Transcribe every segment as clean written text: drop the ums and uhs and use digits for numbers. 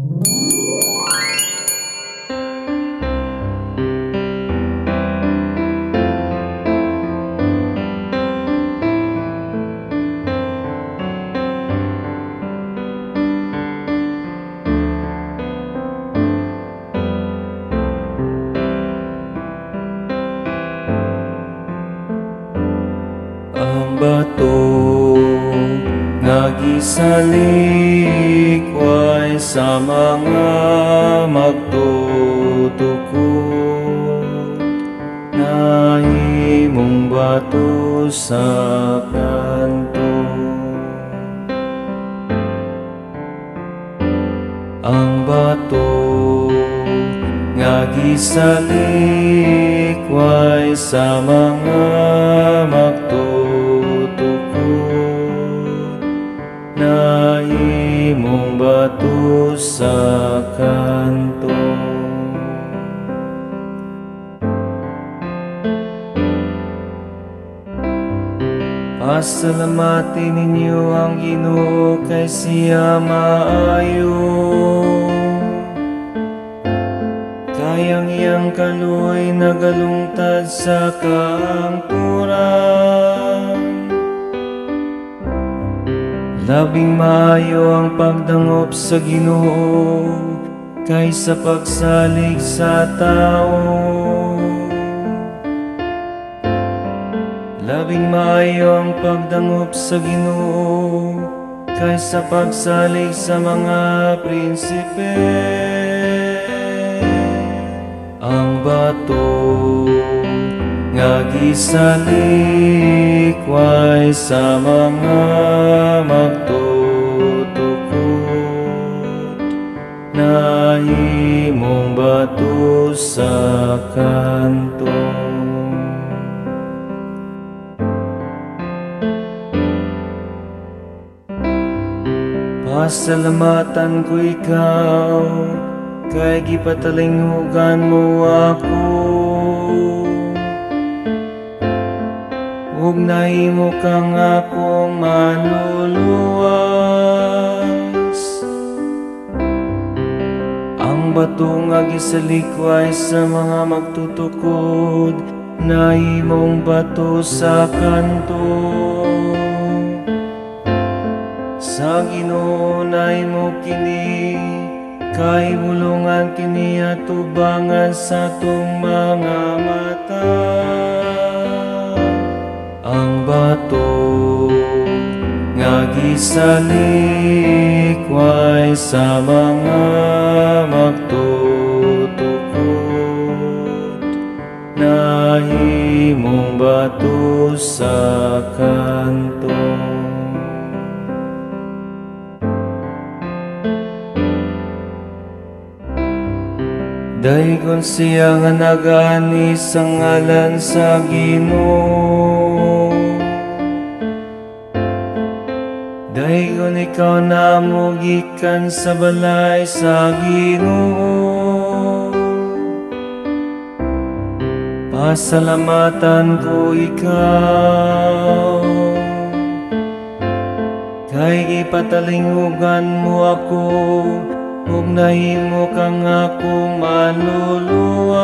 Ang bato nga gisalikway sa mga magtutukod, nahimong bato sa kanto. Ang bato nga gisalikway sa mga magtutukod, nahimong bato sa kanto. Pasalamatin ninyo ang Ginoo kay siya maayo, kayang iyang kaluoy nagalungtad sa kaangturan. Labing maayo ang pagdangop sa Ginoo kaysa pagsalig sa tao. Labing maayo ang pagdangop sa Ginoo kaysa pagsalig sa mga prinsipe. Ang bato nga gisalikway sa mga magtutukod, nahimong bato sa kanto. Pasalamatan ko ikaw, kay gipatalinghugan mo ako, ug nahimo kang akong maluluwas. Ang bato nga gisalikway sa mga magtutukod, nahimong bato sa kanto. Sa Ginoo nahimo kini, kahibulungan kini atubangan sa tong mga mata. Ang bato nga gisalikway sa mga magtutukod, nahimong bato sa kanto. Dahigon siya nga nagani sa ngalan sa Ginoo, dahigon ikaw namo gikan sa balay sa Ginoo. Pasalamatan ko ikaw, kay gipatalinghugan mo ako, ug nahimo kang akong maluluwas.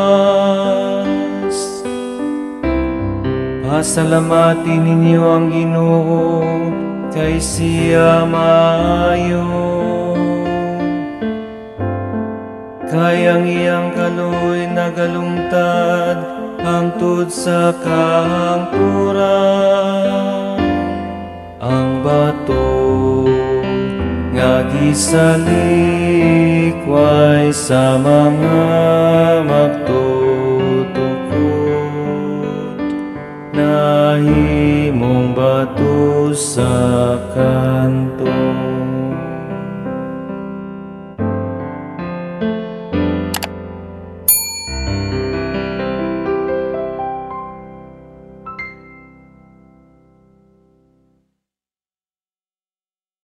Pasalamatin ninyo ang Ginoo, kay siya maayo, kay ang iyang kaluoy nagalungtad hangtod sa kahangturan. Ang bato nga gisalikway sa mga magtutukod, nahimong bato sa